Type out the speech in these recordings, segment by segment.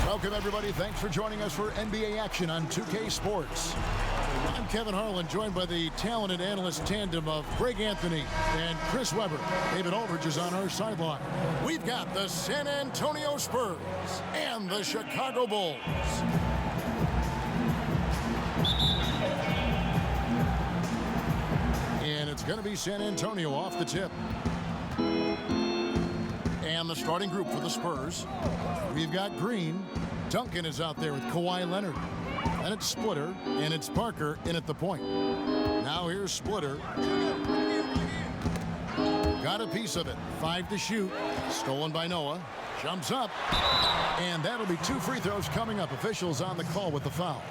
Welcome, everybody. Thanks for joining us for NBA action on 2K Sports. I'm Kevin Harlan, joined by the talented analyst tandem of Greg Anthony and Chris Webber. David Aldridge is on our sideline. We've got the San Antonio Spurs and the Chicago Bulls. And it's going to be San Antonio off the tip. And the starting group for the Spurs. We've got Green. Duncan is out there with Kawhi Leonard. And it's Splitter, and it's Parker in at the point. Now here's Splitter. Got a piece of it. 5 to shoot. Stolen by Noah. Jumps up. And that'll be 2 free throws coming up. Officials on the call with the foul.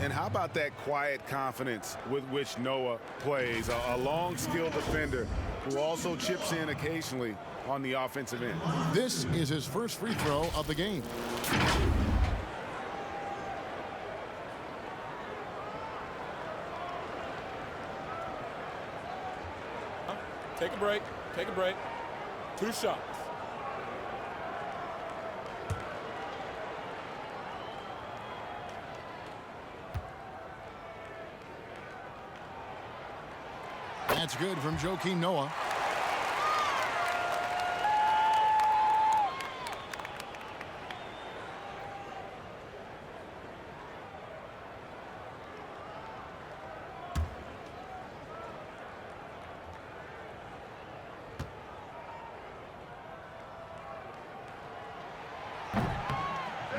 And how about that quiet confidence with which Noah plays? A long, skilled defender who also chips in occasionally on the offensive end. This is his first free throw of the game. Take a break. Take a break. 2 shots. That's good from Joakim Noah.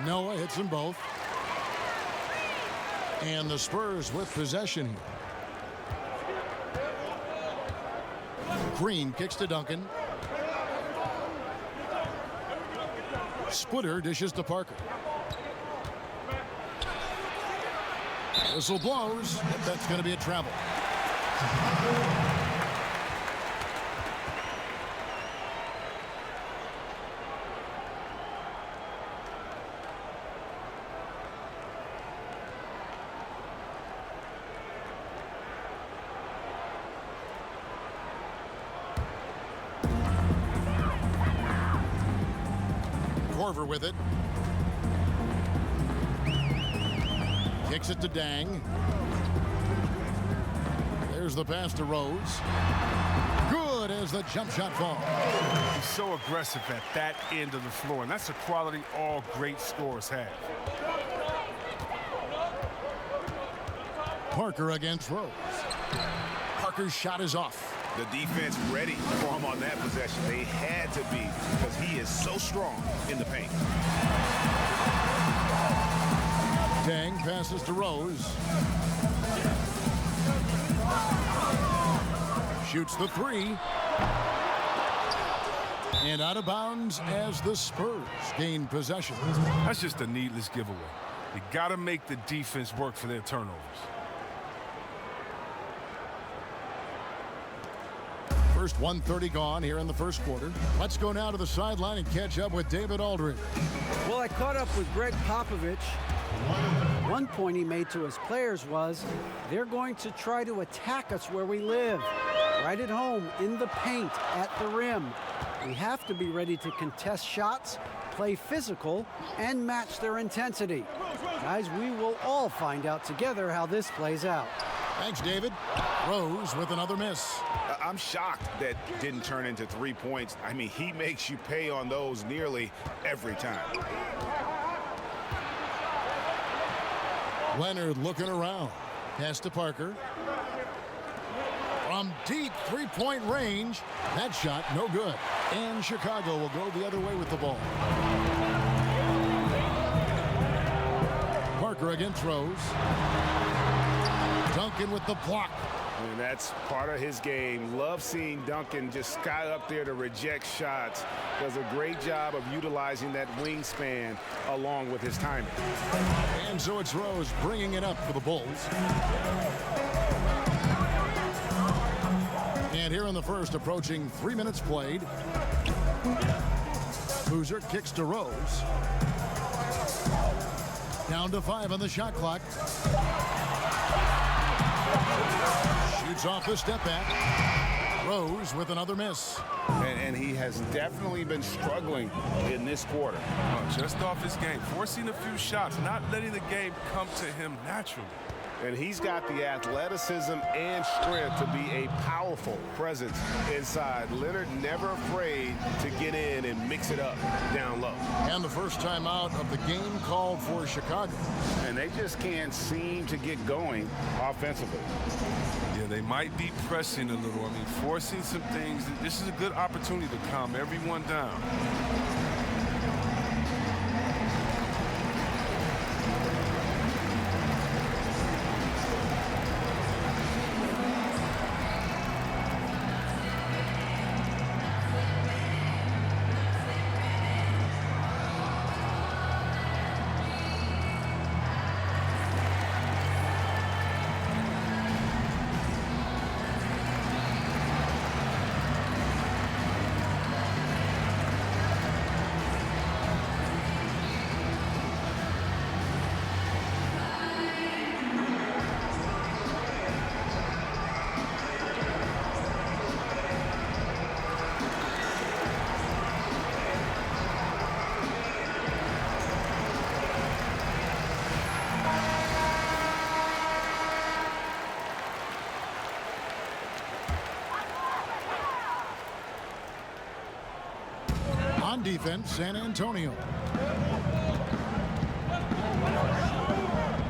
Noah hits them both. And the Spurs with possession here. Green kicks to Duncan. Splitter dishes to Parker. Whistle blows. That's going to be a travel. Korver with it. Kicks it to Dang. There's the pass to Rose. Good as the jump shot falls. He's so aggressive at that end of the floor, and that's a quality all great scorers have. Parker against Rose. Parker's shot is off. The defense ready for him on that possession. They had to be because he is so strong in the paint. Dang passes to Rose. Shoots the 3. And out of bounds as the Spurs gain possession. That's just a needless giveaway. You got to make the defense work for their turnovers. First 1:30 gone here in the first quarter. Let's go now to the sideline and catch up with David Aldridge. Well, I caught up with Greg Popovich. One point he made to his players was, they're going to try to attack us where we live, right at home, in the paint, at the rim. We have to be ready to contest shots, play physical, and match their intensity. Guys, we will all find out together how this plays out. Thanks, David. Rose with another miss. I'm shocked that didn't turn into 3 points. I mean, he makes you pay on those nearly every time. Leonard looking around. Pass to Parker. From deep three-point range. That shot no good. And Chicago will go the other way with the ball. Parker against Rose. Duncan with the block. And that's part of his game. Love seeing Duncan just sky up there to reject shots. Does a great job of utilizing that wingspan along with his timing. And so it's Rose bringing it up for the Bulls. And here in the first, approaching 3 minutes played. Boozer kicks to Rose. Down to 5 on the shot clock. Shoots off the step back. Rose with another miss. And he has definitely been struggling in this quarter. Just off his game, forcing a few shots, not letting the game come to him naturally. And he's got the athleticism and strength to be a powerful presence inside. Leonard never afraid to get in and mix it up down low. And the first time out of the game called for Chicago. And they just can't seem to get going offensively. Yeah, they might be pressing a little. I mean, forcing some things. This is a good opportunity to calm everyone down. On defense, San Antonio.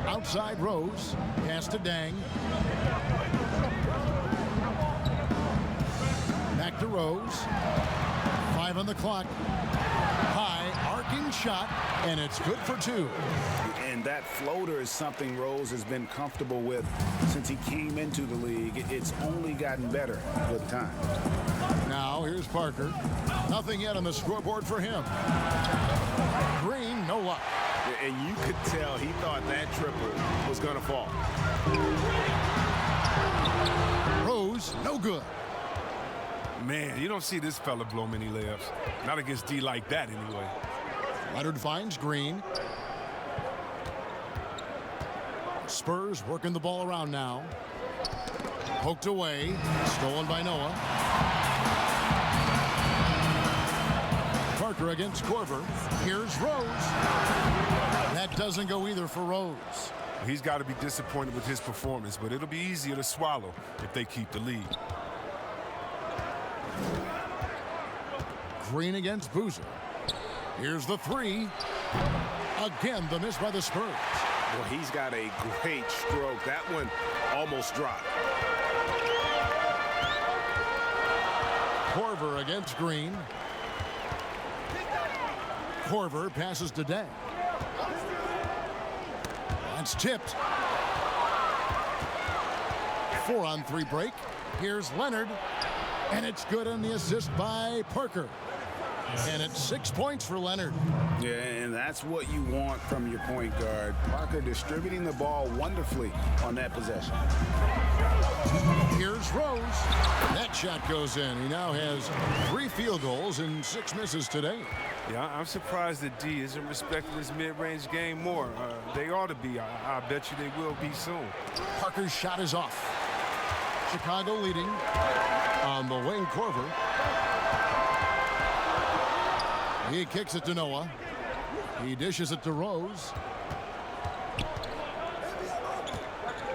Outside Rose. Pass to Dang. Back to Rose. 5 on the clock. High arcing shot, and it's good for 2. And that floater is something Rose has been comfortable with since he came into the league. It's only gotten better with time. Now here's Parker. Nothing yet on the scoreboard for him. Green, no luck. And you could tell he thought that triple was going to fall. Rose, no good. Man, you don't see this fella blow many layups. Not against D like that, anyway. Leonard finds Green. Spurs working the ball around now. Poked away. Stolen by Noah. Parker against Korver. Here's Rose. That doesn't go either for Rose. He's got to be disappointed with his performance, but it'll be easier to swallow if they keep the lead. Green against Boozer. Here's the 3. Again, the miss by the Spurs. Well, he's got a great stroke. That one almost dropped. Korver against Green. Korver passes to Day. That's tipped. 4-on-3 break. Here's Leonard. And it's good on the assist by Parker. And it's 6 points for Leonard. Yeah, and that's what you want from your point guard. Parker distributing the ball wonderfully on that possession. Here's Rose. That shot goes in. He now has 3 field goals and 6 misses today. Yeah, I'm surprised that D isn't respecting his mid-range game more. They ought to be. I bet you they will be soon. Parker's shot is off. Chicago leading on the wing. Korver. He kicks it to Noah. He dishes it to Rose.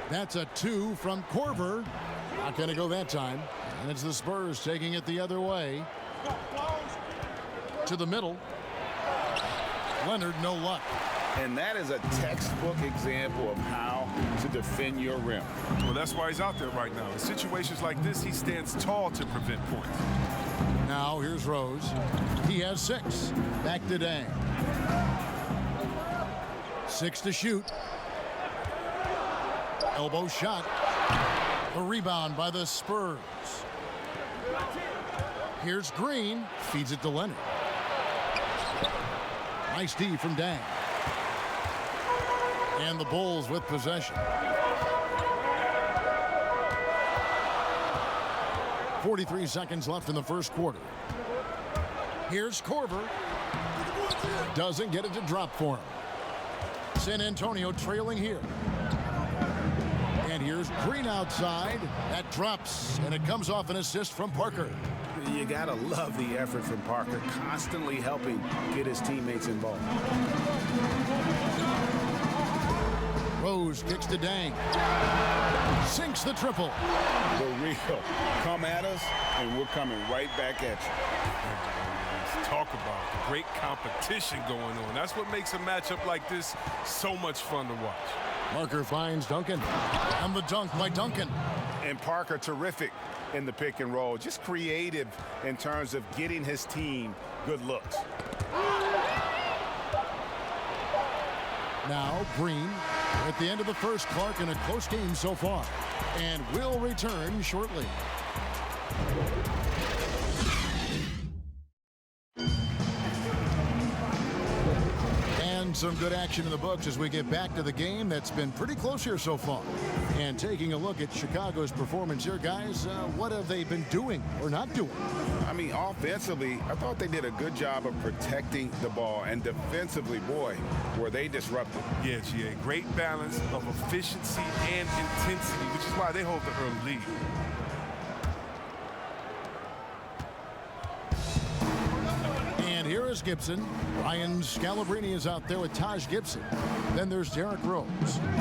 That's a 2 from Korver. Not going to go that time. And it's the Spurs taking it the other way. To the middle. Leonard, no luck. And that is a textbook example of how to defend your rim. Well, that's why he's out there right now. In situations like this, he stands tall to prevent points. Now here's Rose. He has 6. Back to Dang. 6 to shoot. Elbow shot. A rebound by the Spurs. Here's Green. Feeds it to Leonard. Nice D from Dang. And the Bulls with possession. 43 seconds left in the first quarter. Here's Korver. Doesn't get it to drop for him. San Antonio trailing here. And here's Green outside. That drops, and it comes off an assist from Parker. You gotta love the effort from Parker, constantly helping get his teammates involved. Rose kicks to Dang. Sinks the triple. The real come at us, and we're coming right back at you. Talk about great competition going on. That's what makes a matchup like this so much fun to watch. Parker finds Duncan. And the dunk by Duncan. And Parker terrific in the pick and roll. Just creative in terms of getting his team good looks. Now Green. At the end of the first, Clark in a close game so far. And will return shortly. And some good action in the books as we get back to the game that's been pretty close here so far. And taking a look at Chicago's performance here, guys, what have they been doing or not doing? I mean, offensively, I thought they did a good job of protecting the ball. And defensively, boy, were they disruptive. Yeah, GA, great balance of efficiency and intensity, which is why they hold the early lead. And here is Gibson. Ryan Scalabrine is out there with Taj Gibson. Then there's Derrick Rose.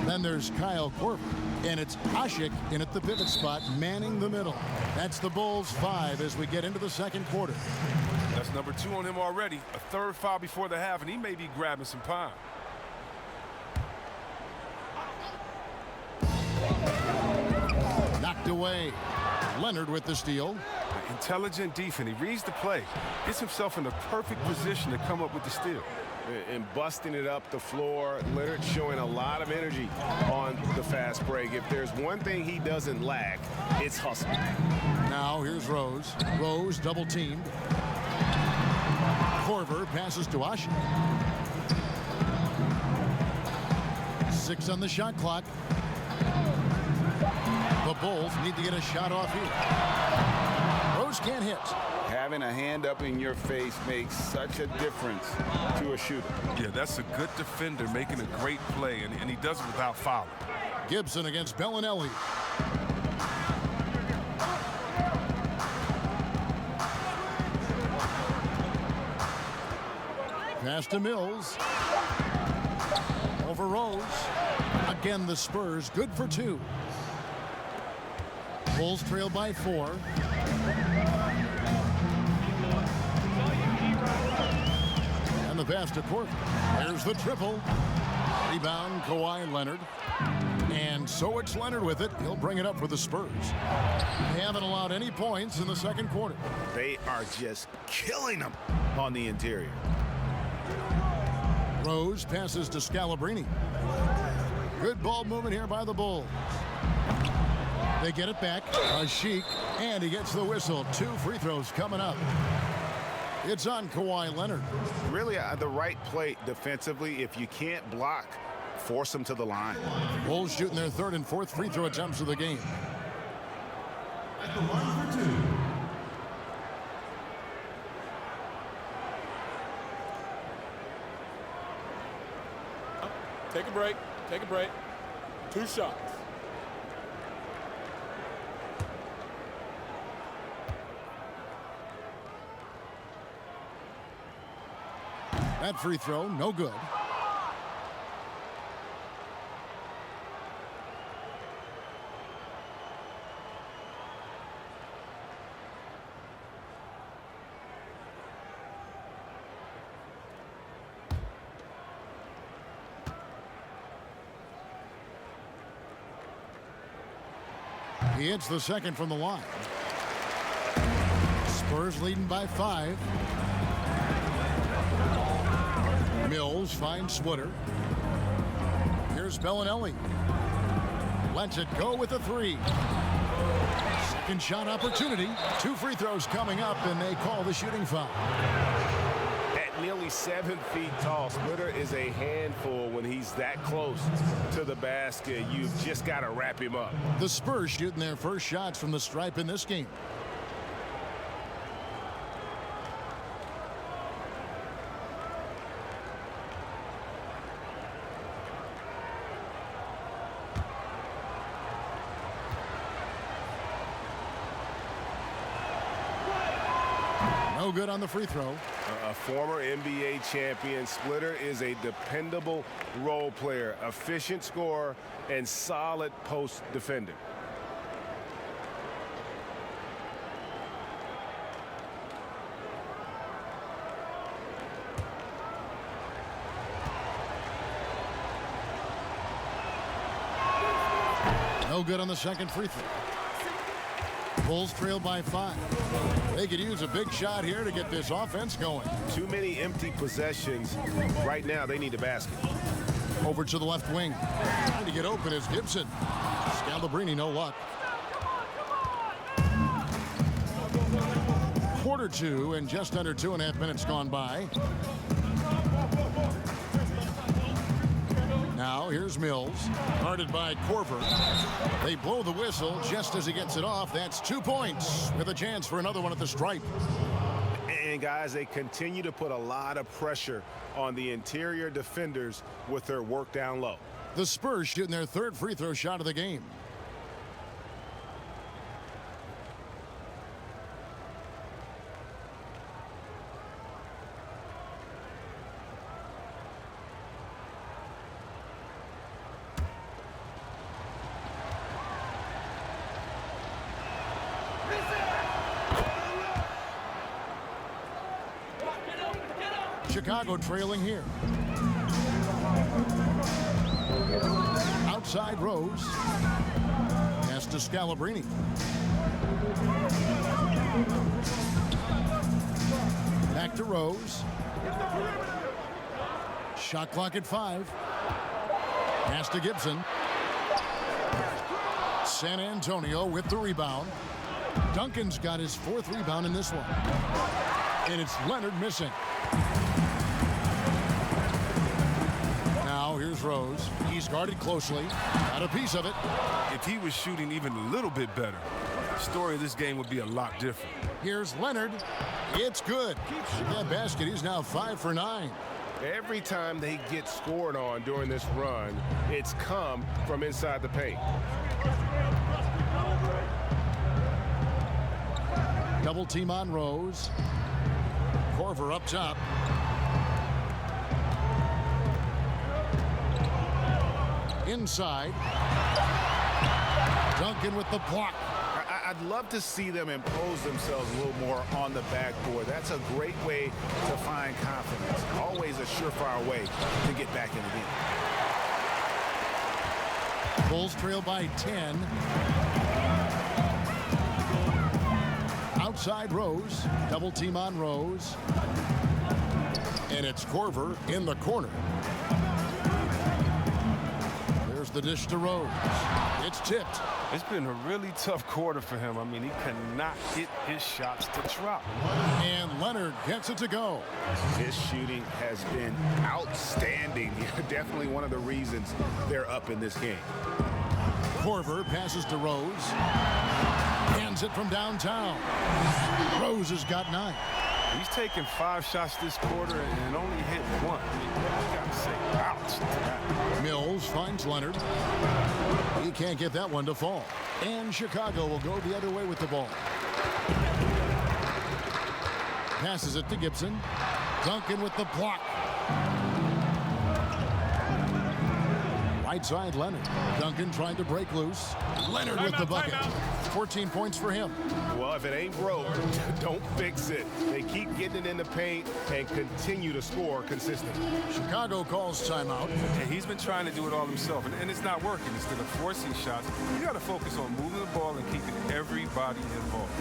Then there's Kyle Korver. And it's Asik in at the pivot spot, manning the middle. That's the Bulls 5 as we get into the second quarter. That's number 2 on him already. A third foul before the half, and he may be grabbing some pine. Knocked away. Leonard with the steal. Intelligent defense. He reads the play. Gets himself in the perfect position to come up with the steal. And busting it up the floor. Leonard showing a lot of energy on the fast break. If there's one thing he doesn't lack, it's hustle. Now here's Rose. Rose double teamed. Korver passes to Asik. 6 on the shot clock. The Bulls need to get a shot off here. Rose can't hit. Having a hand up in your face makes such a difference to a shooter. Yeah, that's a good defender making a great play, and he does it without fouling. Gibson against Bellinelli. Pass to Mills. Over Rose. Again, the Spurs good for 2. Bulls trail by 4. And the pass to Korver. There's the triple. Rebound, Kawhi Leonard. And so it's Leonard with it. He'll bring it up for the Spurs. They haven't allowed any points in the second quarter. They are just killing them on the interior. Rose passes to Scalabrine. Good ball movement here by the Bulls. They get it back. Asik, and he gets the whistle. 2 free throws coming up. It's on Kawhi Leonard. Really the right play defensively. If you can't block, force them to the line. Bulls shooting their 3rd and 4th free throw attempts of the game. At the line for 2. Take a break. Take a break. 2 shots. That free throw, no good. He hits the second from the line. Spurs leading by 5. Mills finds Swooter. Here's Bellinelli. Lets it go with a 3. Second shot opportunity. 2 free throws coming up, and they call the shooting foul. At nearly 7 feet tall, Swooter is a handful when he's that close to the basket. You've just got to wrap him up. The Spurs shooting their first shots from the stripe in this game. No good on the free throw. A former NBA champion, Splitter is a dependable role player, efficient scorer, and solid post defender. No good on the second free throw. Bulls trail by 5. They could use a big shot here to get this offense going. Too many empty possessions. Right now, they need a basket. Over to the left wing. Trying to get open is Gibson. Scalabrine, no luck. Quarter 2 and just under 2.5 minutes gone by. Now here's Mills, guarded by Korver. They blow the whistle just as he gets it off. That's 2 points with a chance for another one at the stripe. And guys, they continue to put a lot of pressure on the interior defenders with their work down low. The Spurs shooting their third free throw shot of the game. Chicago trailing here. Outside Rose. Pass to Scalabrine. Back to Rose. Shot clock at 5. Pass to Gibson. San Antonio with the rebound. Duncan's got his 4th rebound in this one. And it's Leonard missing. Now here's Rose. He's guarded closely. Got a piece of it. If he was shooting even a little bit better, the story of this game would be a lot different. Here's Leonard. It's good. With that basket, he's now 5 for 9. Every time they get scored on during this run, it's come from inside the paint. Double team on Rose. Korver up top. Inside. Duncan with the block. I'd love to see them impose themselves a little more on the backboard. That's a great way to find confidence. Always a surefire way to get back in the game. Bulls trail by 10. Outside Rose. Double team on Rose. And it's Korver in the corner. There's the dish to Rose. It's tipped. It's been a really tough quarter for him. I mean, he cannot get his shots to drop. And Leonard gets it to go. His shooting has been outstanding. Definitely one of the reasons they're up in this game. Korver passes to Rose. Hands it from downtown. Rose has got 9. He's taken 5 shots this quarter and only hit 1. I mean, you gotta say ouch to that. Mills finds Leonard. He can't get that one to fall. And Chicago will go the other way with the ball. Passes it to Gibson. Duncan with the block. Right side Leonard. Duncan trying to break loose. Leonard with the bucket. 14 points for him. Well, if it ain't broke, don't fix it. They keep getting it in the paint and continue to score consistently. Chicago calls timeout. And he's been trying to do it all himself, and it's not working. Instead of forcing shots, you got to focus on moving the ball and keeping everybody involved.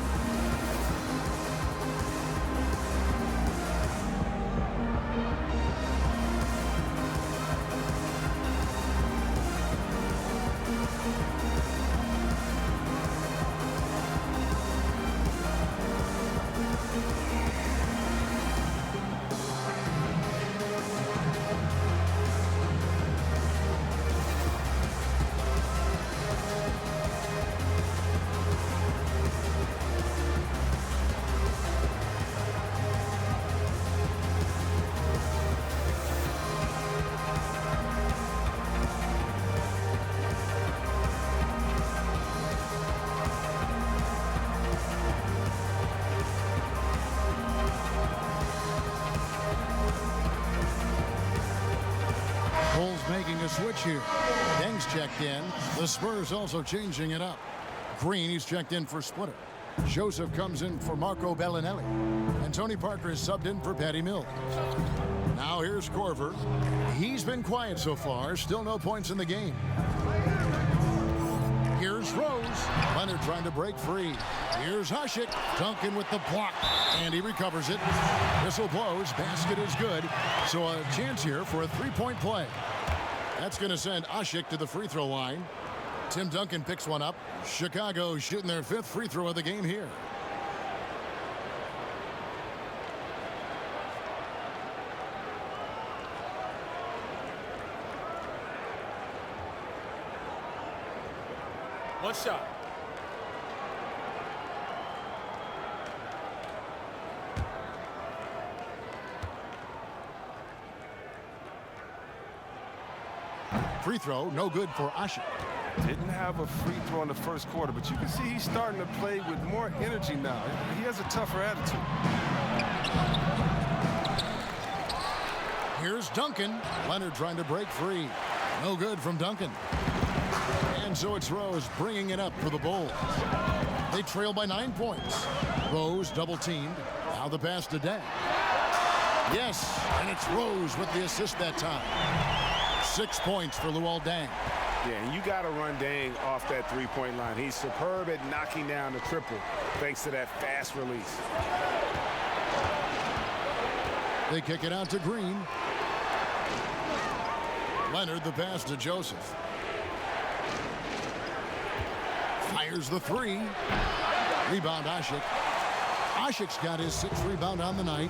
Bulls making a switch here. Deng's checked in. The Spurs also changing it up. Green, he's checked in for Splitter. Joseph comes in for Marco Bellinelli. And Tony Parker is subbed in for Patty Mills. Now here's Korver. He's been quiet so far. Still no points in the game. Here's Rose. Leonard trying to break free. Here's Hasek. Duncan with the block. And he recovers it. Whistle blows. Basket is good. So a chance here for a three-point play. That's going to send Hasek to the free throw line. Tim Duncan picks one up. Chicago shooting their 5th free throw of the game here. One shot. Free throw, no good for Hasek. Didn't have a free throw in the first quarter, but you can see he's starting to play with more energy now. He has a tougher attitude. Here's Duncan. Leonard trying to break free. No good from Duncan. And so it's Rose bringing it up for the Bulls. They trail by 9 points. Rose double teamed. Now the pass to Deng. Yes, and it's Rose with the assist that time. 6 points for Luol Deng. Yeah, and you got to run Deng off that three-point line. He's superb at knocking down the triple thanks to that fast release. They kick it out to Green. Leonard the pass to Joseph. Fires the three. Rebound Hasek. Hasek's got his 6th rebound on the night.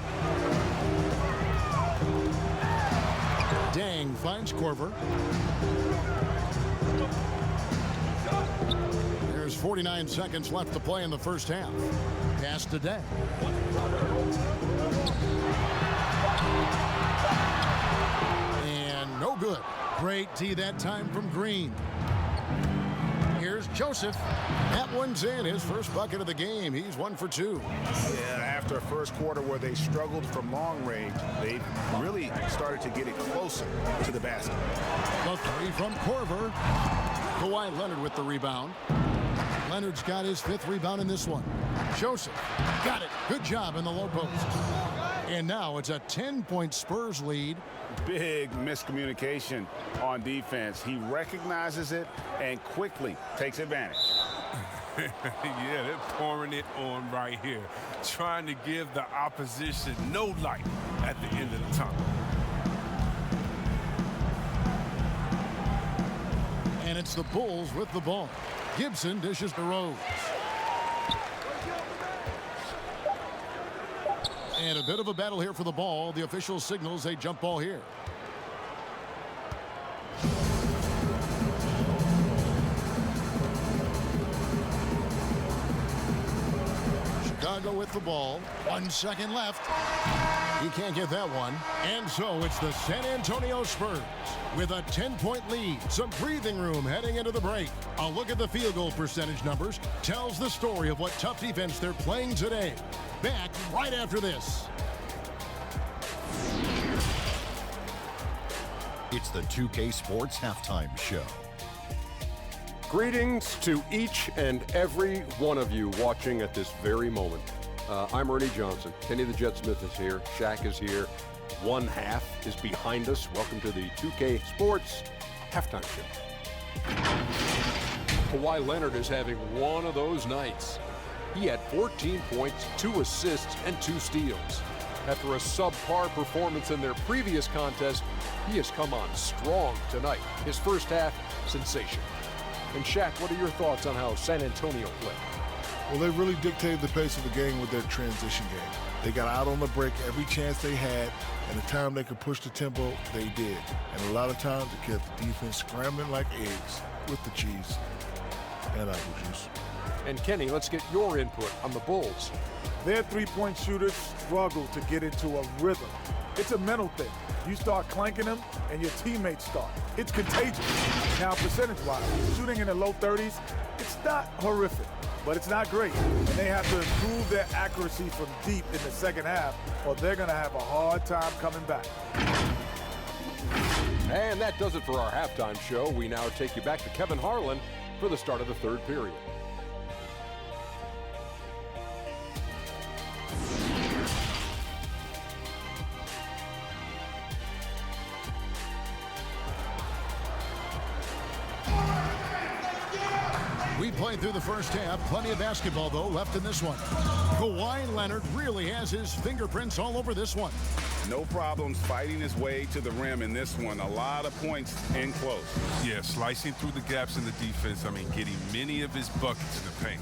Deng finds Korver. There's 49 seconds left to play in the first half. Pass to Deng. And no good. Great D that time from Green. Here's Joseph. That one's in. His first bucket of the game. He's 1 for 2. Yeah, after a first quarter where they struggled from long range, they really started to get it closer to the basket. The three from Korver. Kawhi Leonard with the rebound. Leonard's got his 5th rebound in this one. Joseph got it. Good job in the low post. And now it's a 10-point Spurs lead. Big miscommunication on defense. He recognizes it and quickly takes advantage. Yeah, they're pouring it on right here, trying to give the opposition no light at the end of the tunnel. And it's the Bulls with the ball. Gibson dishes to Rose. And a bit of a battle here for the ball. The official signals a jump ball here. Chicago with the ball. 1 second left. He can't get that one. And so it's the San Antonio Spurs with a 10-point lead. Some breathing room heading into the break. A look at the field goal percentage numbers tells the story of what tough defense they're playing today. Back right after this. It's the 2K Sports Halftime Show. Greetings to each and every one of you watching at this very moment. I'm Ernie Johnson. Kenny the Jet Smith is here. Shaq is here. One half is behind us. Welcome to the 2K Sports Halftime Show. Kawhi Leonard is having one of those nights. He had 14 points, 2 assists, and 2 steals. After a subpar performance in their previous contest, he has come on strong tonight. His first half, sensation. And Shaq, what are your thoughts on how San Antonio played? Well, they really dictated the pace of the game with their transition game. They got out on the break every chance they had, and the time they could push the tempo, they did. And a lot of times it kept the defense scrambling like eggs with the cheese and apple juice. And Kenny, let's get your input on the Bulls. Their three-point shooters struggle to get into a rhythm. It's a mental thing. You start clanking them, and your teammates start. It's contagious. Now, percentage-wise, shooting in the low 30s, it's not horrific, but it's not great. And they have to improve their accuracy from deep in the second half, or they're going to have a hard time coming back. And that does it for our halftime show. We now take you back to Kevin Harlan for the start of the third period. We played through the first half. Plenty of basketball, though, left in this one. Kawhi Leonard really has his fingerprints all over this one. No problems fighting his way to the rim in this one. A lot of points in close. Yeah, slicing through the gaps in the defense. I mean, getting many of his buckets in the paint.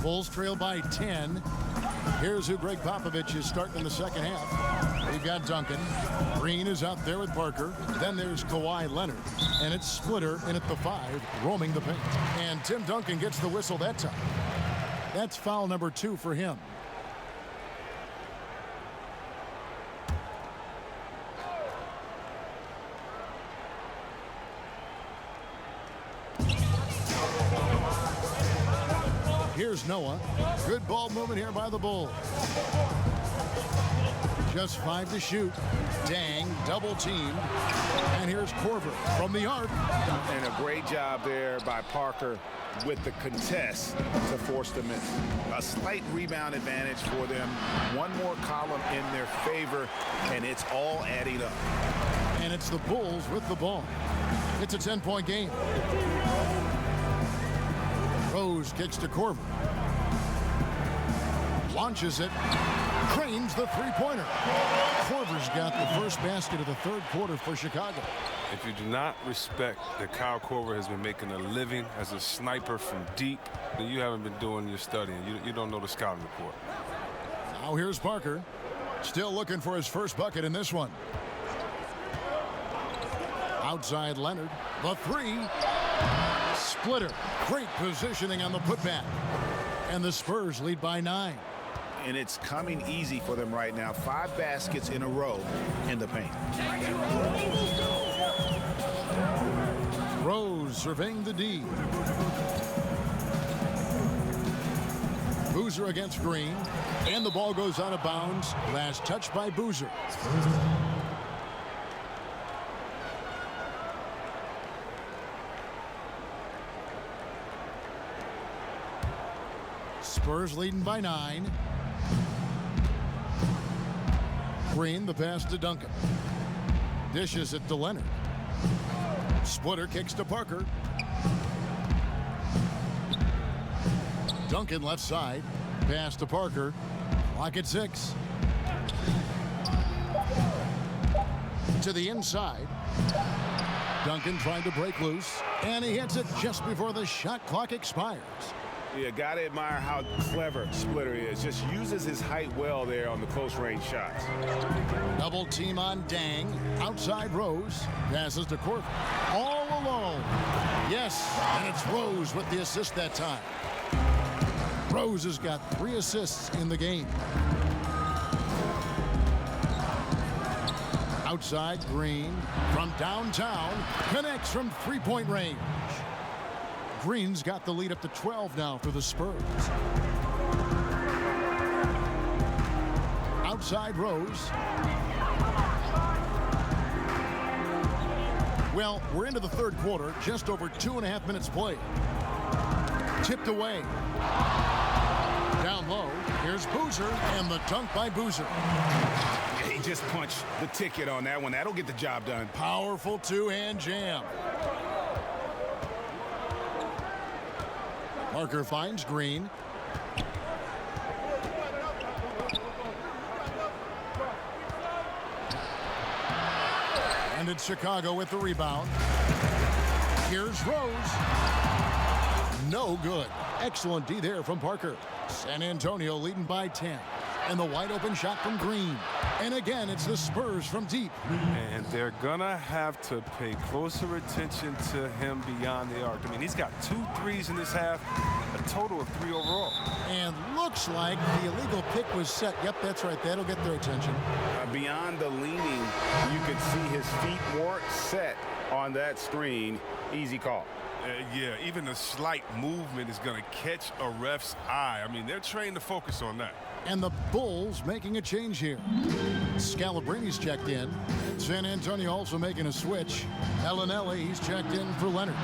Bulls trail by 10. Here's who Greg Popovich is starting in the second half. We've got Duncan. Green is out there with Parker. Then there's Kawhi Leonard. And it's Splitter in at the 5, roaming the paint. And Tim Duncan gets the whistle that time. That's foul number 2 for him. Here's Noah. Good ball movement here by the Bulls. Just 5 to shoot. Dang, double team. And here's Korver from the arc. And a great job there by Parker with the contest to force the miss. A slight rebound advantage for them. One more column in their favor, and it's all adding up. And it's the Bulls with the ball. It's a 10-point game. Rose kicks to Korver. Launches it. Cranes the three-pointer. Korver's got the first basket of the third quarter for Chicago. If you do not respect that Kyle Korver has been making a living as a sniper from deep, then you haven't been doing your studying. You don't know the scouting report. Now here's Parker. Still looking for his first bucket in this one. Outside Leonard. The 3. Splitter. Great positioning on the putback. And the Spurs lead by 9. And it's coming easy for them right now. 5 baskets in a row in the paint. Rose surveying the D. Boozer against Green. And the ball goes out of bounds. Last touch by Boozer. Spurs leading by 9. Green, the pass to Duncan. Dishes it to Leonard. Splitter kicks to Parker. Duncan left side. Pass to Parker. Clock at 6. To the inside. Duncan trying to break loose. And he hits it just before the shot clock expires. Yeah, gotta admire how clever Splitter is. Just uses his height well there on the close range shots. Double team on Dang. Outside Rose. Passes to Korver. All alone. Yes, and it's Rose with the assist that time. Rose has got 3 assists in the game. Outside Green from downtown. Connects from three-point range. Green's got the lead up to 12 now for the Spurs. Outside Rose. Well, we're into the third quarter, just over 2.5 minutes played. Tipped away. Down low, here's Boozer, and the dunk by Boozer. He just punched the ticket on that one. That'll get the job done. Powerful two-hand jam. Parker finds Green. And it's Chicago with the rebound. Here's Rose. No good. Excellent D there from Parker. San Antonio leading by 10. And the wide open shot from Green. And again, it's the Spurs from deep. And they're gonna have to pay closer attention to him beyond the arc. I mean, he's got 2 threes in this half, a total of 3 overall. And looks like the illegal pick was set. Yep, that's right. That'll get their attention. Beyond the leaning, you can see his feet weren't set on that screen. Easy call. Yeah, even a slight movement is going to catch a ref's eye. I mean, they're trained to focus on that. And the Bulls making a change here. Scalabrini's checked in. San Antonio also making a switch. Bellinelli, he's checked in for Leonard.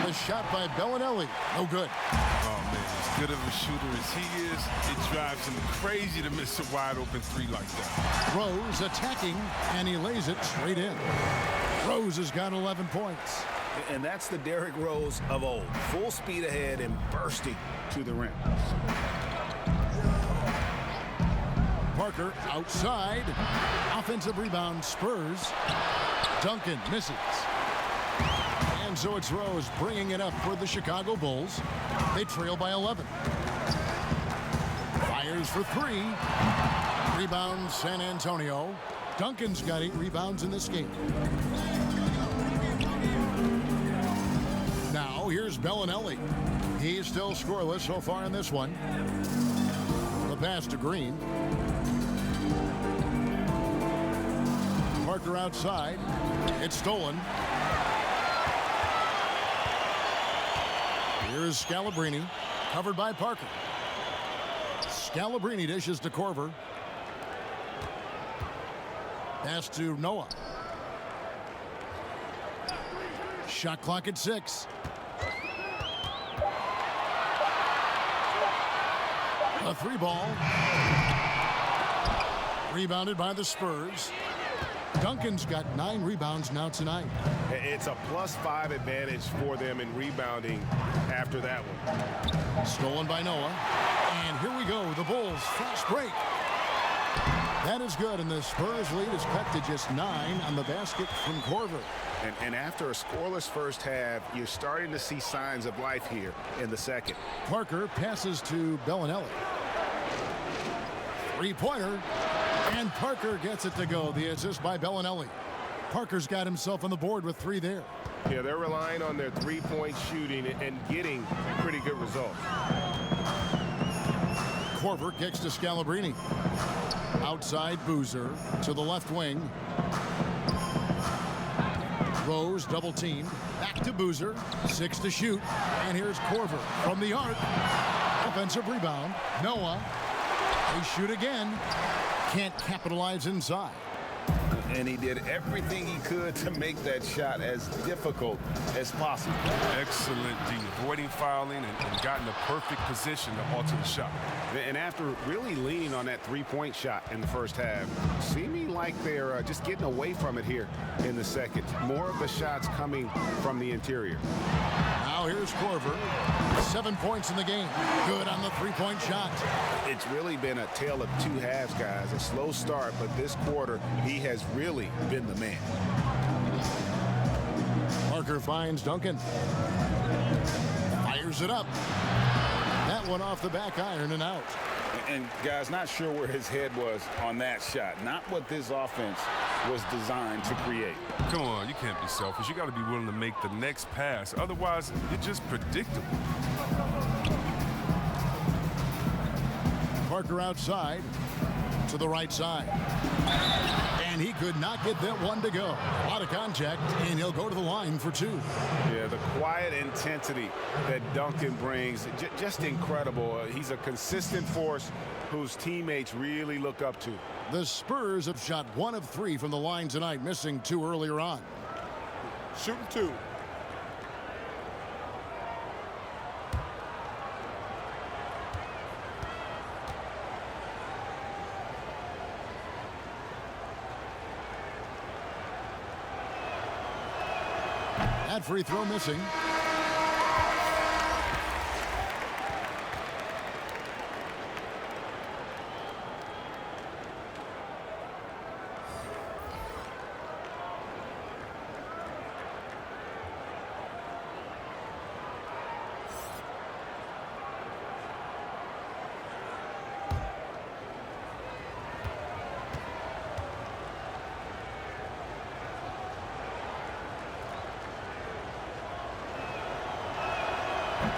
The shot by Bellinelli, no good. Oh, man, as good of a shooter as he is, it drives him crazy to miss a wide-open three like that. Rose attacking, and he lays it straight in. Rose has got 11 points. And that's the Derrick Rose of old. Full speed ahead and bursting to the rim. Parker outside. Offensive rebound, Spurs. Duncan misses. And so it's Rose bringing it up for the Chicago Bulls. They trail by 11. Fires for three. Rebound, San Antonio. Duncan's got 8 rebounds in this game. Now here's Bellinelli. He's still scoreless so far in this one. The pass to Green. Parker outside. It's stolen. Here's Scalabrine, covered by Parker. Scalabrine dishes to Korver. Pass to Noah. Shot clock at 6. A 3-ball. Rebounded by the Spurs. Duncan's got 9 rebounds now tonight. It's a +5 advantage for them in rebounding after that one. Stolen by Noah. And here we go. The Bulls fast break. That is good, and the Spurs lead is cut to just 9 on the basket from Korver. And after a scoreless first half, you're starting to see signs of life here in the second. Parker passes to Bellinelli. 3-pointer. And Parker gets it to go. The assist by Bellinelli. Parker's got himself on the board with 3 there. Yeah, they're relying on their 3-point shooting and getting pretty good results. Korver kicks to Scalabrine. Outside Boozer to the left wing. Rose double teamed. Back to Boozer. 6 to shoot. And here's Korver from the arc. Offensive rebound. Noah. They shoot again. Can't capitalize inside. And he did everything he could to make that shot as difficult as possible. Excellent D, avoiding fouling and got in the perfect position to alter the shot. And after really leaning on that 3-point shot in the first half, seeming like they're just getting away from it here in the second. More of the shots coming from the interior. Now here's Korver. 7 points in the game. Good on the 3-point shot. It's really been a tale of 2 halves, guys. A slow start, but this quarter, he has really been the man. Parker finds Duncan. Fires it up. That one off the back iron and out. And guys, not sure where his head was on that shot. Not what this offense was designed to create. Come on, you can't be selfish. You got to be willing to make the next pass. Otherwise, you're just predictable. Parker outside to the right side. And he could not get that one to go. A lot of contact, and he'll go to the line for 2. Yeah, the quiet intensity that Duncan brings, just incredible. He's a consistent force whose teammates really look up to. The Spurs have shot 1 of 3 from the line tonight, missing 2 earlier on. Shooting 2. That free throw missing.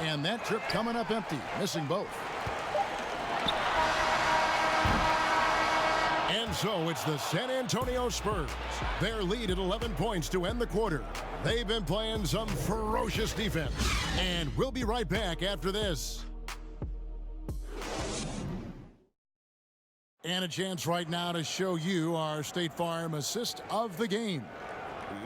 And that trip coming up empty, missing both. And And so it's the San Antonio Spurs. Their lead at 11 points to end the quarter. They've been playing some ferocious defense. And we'll be right back after this. And a chance right now to show you our State Farm assist of the game.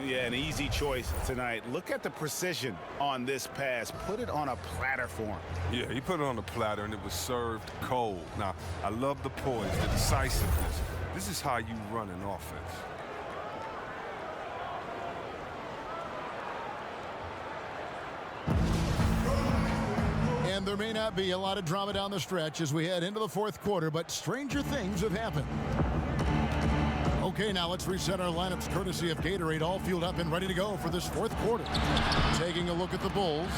Yeah, an easy choice tonight. Look at the precision on this pass. Put it on a platter for him. Yeah, he put it on the platter, and it was served cold. Now, I love the poise, the decisiveness. This is how you run an offense. And there may not be a lot of drama down the stretch as we head into the fourth quarter, but stranger things have happened. Okay, now let's reset our lineups courtesy of Gatorade, all fueled up and ready to go for this fourth quarter. Taking a look at the Bulls,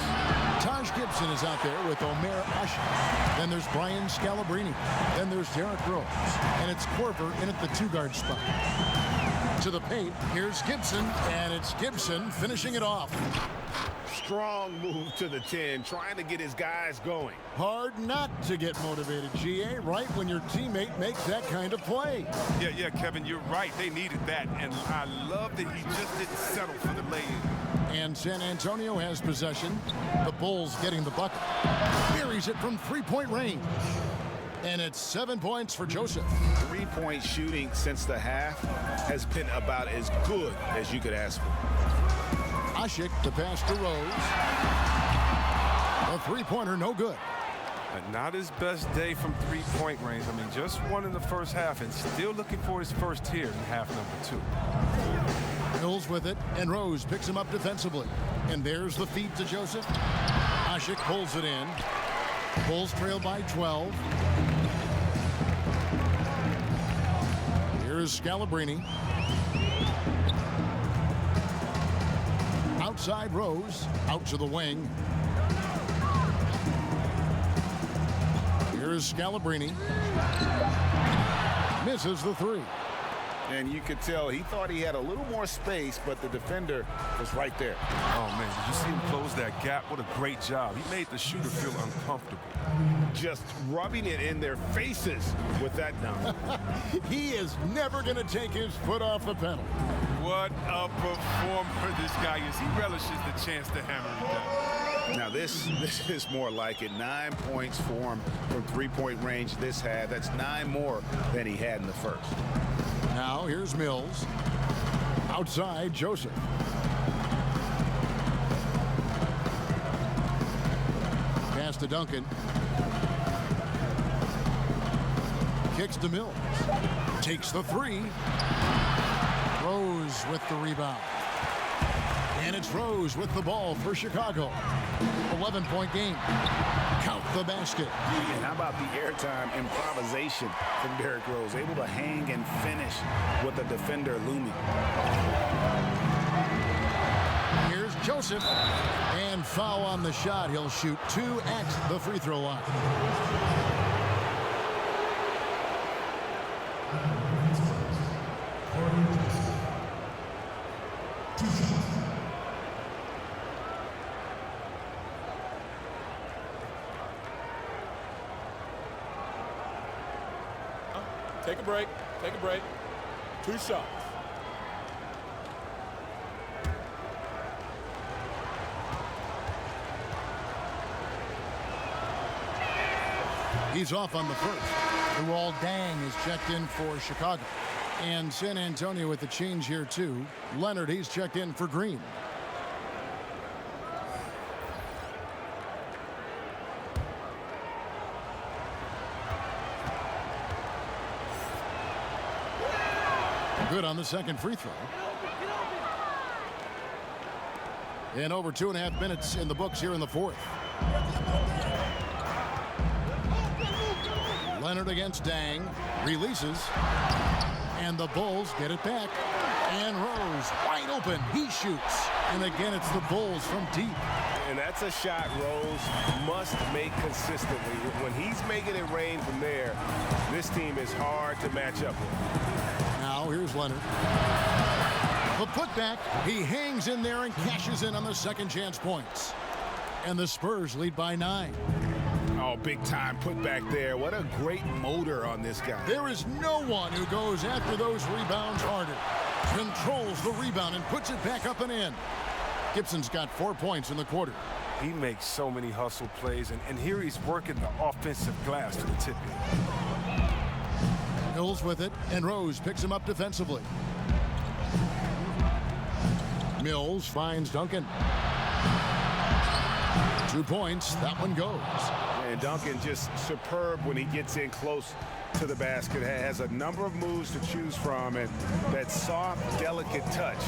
Taj Gibson is out there with Omer Asha. Then there's Brian Scalabrine. Then there's Derrick Rose. And it's Korver in at the two-guard spot. To the paint, here's Gibson, and it's Gibson finishing it off. Strong move to the 10, trying to get his guys going. Hard not to get motivated, GA, right when your teammate makes that kind of play. Yeah, Kevin, you're right. They needed that, and I love that he just didn't settle for the lay-in. And San Antonio has possession. The Bulls getting the bucket. Buries it from three-point range. And it's 7 points for Joseph. Three-point shooting since the half has been about as good as you could ask for. Ashik to pass to Rose. A three-pointer, no good. And not his best day from three-point range. I mean, just one in the first half and still looking for his first here in half number 2. Mills with it, and Rose picks him up defensively. And there's the feed to Joseph. Ashik pulls it in. Bulls trail by 12. Here's Scalabrine. Outside Rose, out to the wing. Here's Scalabrine. Misses the three. And you could tell he thought he had a little more space, but the defender was right there. Oh, man, did you see him close that gap? What a great job. He made the shooter feel uncomfortable. Just rubbing it in their faces with that dunk. He is never going to take his foot off the pedal. What a performer this guy is. He relishes the chance to hammer it down. Now, this is more like it. 9 points for him from three-point range this half. That's 9 more than he had in the first. Now, here's Mills. Outside, Joseph. Pass to Duncan. Kicks to Mills. Takes the three. Rose with the rebound. And it's Rose with the ball for Chicago. 11-point game. Count the basket. And how about the airtime improvisation from Derrick Rose? Able to hang and finish with the defender looming. Here's Joseph. And foul on the shot. He'll shoot 2 at the free throw line. Take a break. Take a break. 2 shots. He's off on the first. Luol Deng is checked in for Chicago. And San Antonio with the change here, too. Leonard, he's checked in for Green. Good on the second free throw. And over 2.5 minutes in the books here in the fourth. Leonard against Deng. Releases. And the Bulls get it back. And Rose wide open. He shoots. And again, it's the Bulls from deep. And that's a shot Rose must make consistently. When he's making it rain from there, this team is hard to match up with. Now here's Leonard. The putback. He hangs in there and cashes in on the second chance points. And the Spurs lead by 9. Oh, Oh, big time put back there. What a great motor on this guy. There is no one who goes after those rebounds harder. Controls the rebound and puts it back up and in. Gibson's got 4 points in the quarter. He makes so many hustle plays, and here he's working the offensive glass to the tip in. Mills with it, and Rose picks him up defensively. Mills finds Duncan. 2 points. That one goes. And Duncan just superb when he gets in close to the basket. Has a number of moves to choose from, and that soft, delicate touch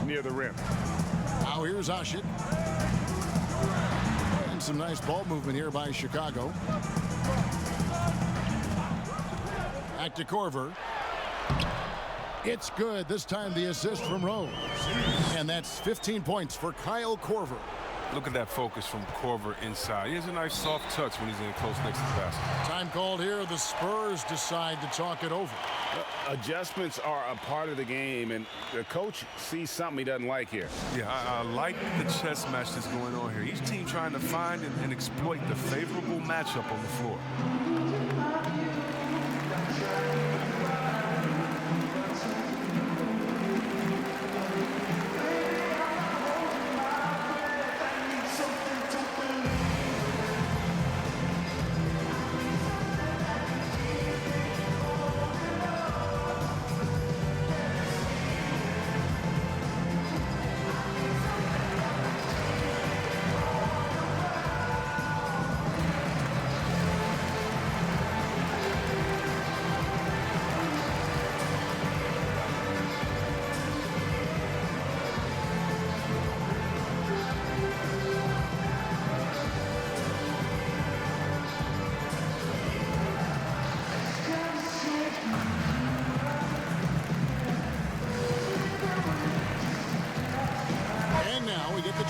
near the rim. Now here's Ashit. And some nice ball movement here by Chicago. Back to Korver. It's good. This time the assist from Rose. And that's 15 points for Kyle Korver. Look at that focus from Korver inside. He has a nice soft touch when he's in close next to the basket. Time called here. The Spurs decide to talk it over. Adjustments are a part of the game, and the coach sees something he doesn't like here. Yeah, I like the chess match that's going on here. Each team trying to find and exploit the favorable matchup on the floor.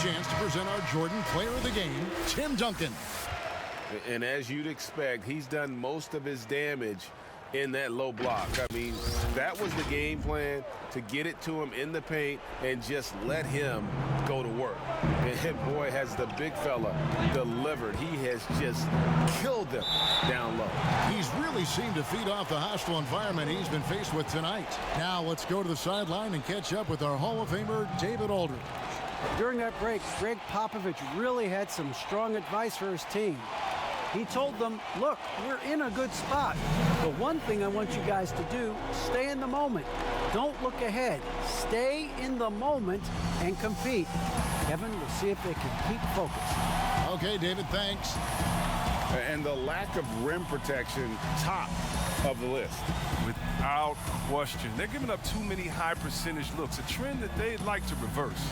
Chance to present our Jordan Player of the Game, Tim Duncan. And as you'd expect, he's done most of his damage in that low block. I mean, that was the game plan, to get it to him in the paint and just let him go to work. And boy, has the big fella delivered. He has just killed them down low. He's really seemed to feed off the hostile environment he's been faced with tonight. Now let's go to the sideline and catch up with our Hall of Famer, David Aldridge. During that break, Greg Popovich really had some strong advice for his team. He told them, look, we're in a good spot. The one thing I want you guys to do, stay in the moment. Don't look ahead. Stay in the moment and compete. Kevin, we'll see if they can keep focused. Okay, David, thanks. And the lack of rim protection, top of the list. Without question. They're giving up too many high percentage looks, a trend that they'd like to reverse.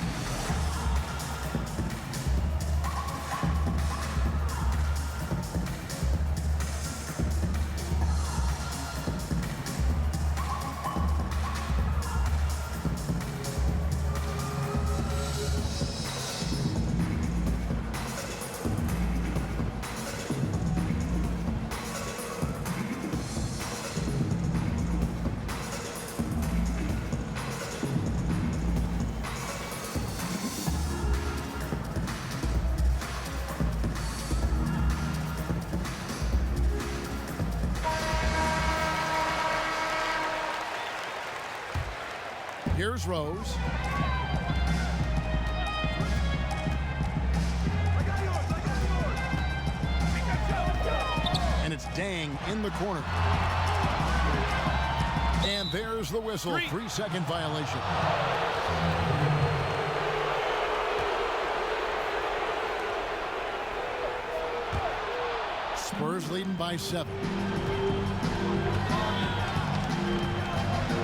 Here's Rose. And it's Dang in the corner. And there's the whistle. 3-second violation. Spurs leading by 7.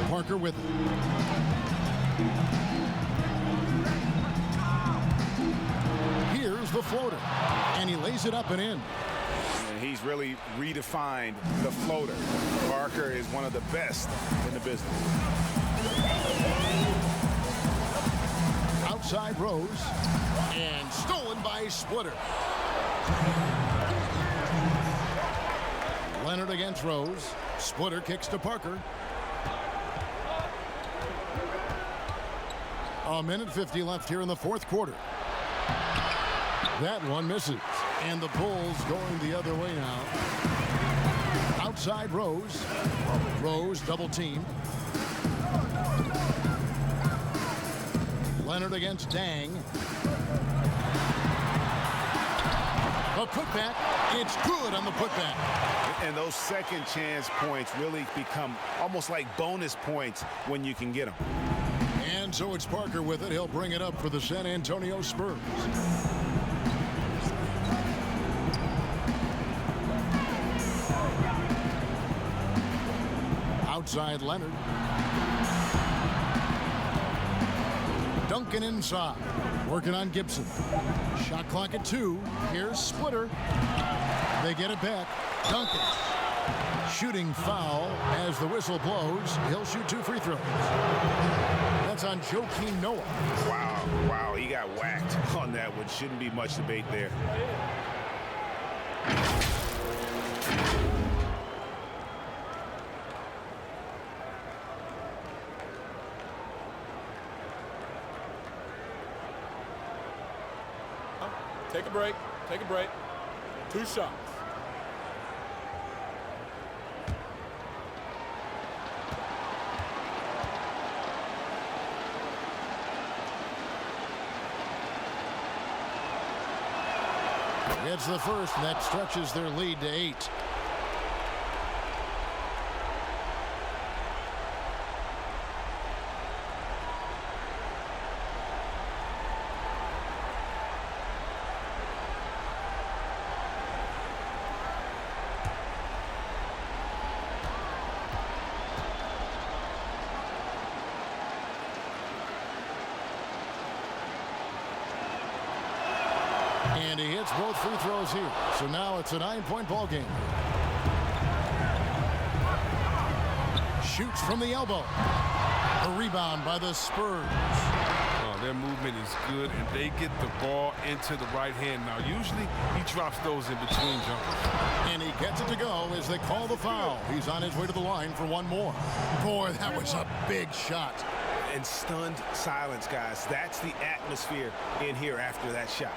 Parker with it. Here's the floater, and he lays it up and in. And he's really redefined the floater. Parker is one of the best in the business. Outside Rose, and stolen by Splitter. Leonard against Rose. Splitter kicks to Parker. A minute 50 left here in the fourth quarter. That one misses. And the Bulls going the other way now. Outside Rose. Rose double team. Leonard against Dang. A putback. It's good on the putback. And those second chance points really become almost like bonus points when you can get them. And so it's Parker with it. He'll bring it up for the San Antonio Spurs. Outside Leonard. Duncan inside. Working on Gibson. Shot clock at 2. Here's Splitter. They get it back. Duncan. Shooting foul as the whistle blows. He'll shoot 2 free throws. That's on Joakim Noah. Wow, he got whacked on that one. Shouldn't be much debate there. Take a break. Take a break. 2 shots. Gets the first, and that stretches their lead to 8. And he hits both free throws here. So now it's a 9-point ball game. Shoots from the elbow. A rebound by the Spurs. Oh, their movement is good, and they get the ball into the right hand. Now, usually he drops those in between jumpers. And he gets it to go as they call the foul. He's on his way to the line for one more. Boy, that was a big shot. And stunned silence, guys. That's the atmosphere in here after that shot.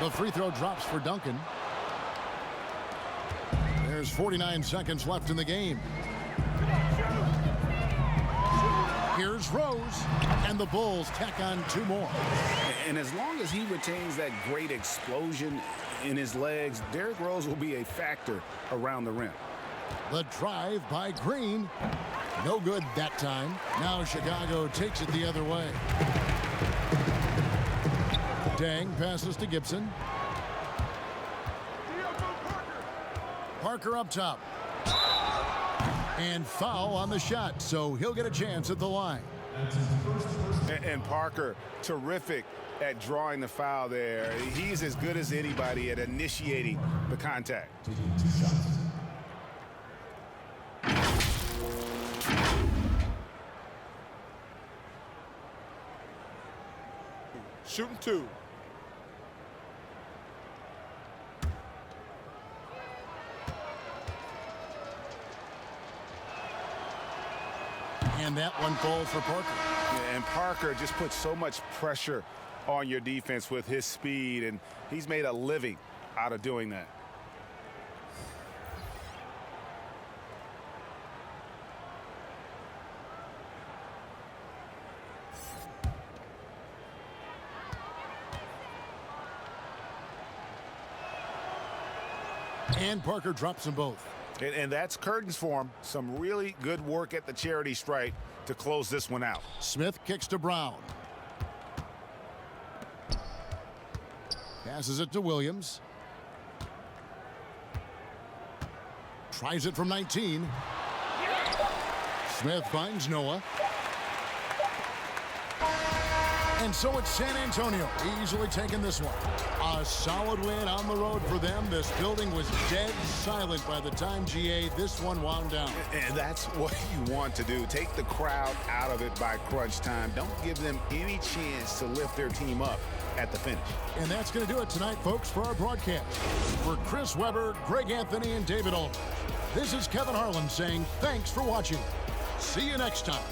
The free throw drops for Duncan. There's 49 seconds left in the game. Here's Rose, and the Bulls tack on 2 more. And as long as he retains that great explosion in his legs, Derrick Rose will be a factor around the rim. The drive by Green. No good that time. Now Chicago takes it the other way. Dang passes to Gibson. Parker up top. And foul on the shot, so he'll get a chance at the line. And Parker, terrific at drawing the foul there. He's as good as anybody at initiating the contact. Shooting 2. And that one falls for Parker. And Parker just puts so much pressure on your defense with his speed, and he's made a living out of doing that. And Parker drops them both. And that's curtains for him. Some really good work at the charity stripe to close this one out. Smith kicks to Brown. Passes it to Williams. tries it from 19. Smith finds Noah. And so it's San Antonio easily taking this one. A solid win on the road for them. This building was dead silent by the time, GA, this one wound down. And that's what you want to do. Take the crowd out of it by crunch time. Don't give them any chance to lift their team up at the finish. And that's going to do it tonight, folks, for our broadcast. For Chris Webber, Greg Anthony, and David Aldridge, this is Kevin Harlan saying thanks for watching. See you next time.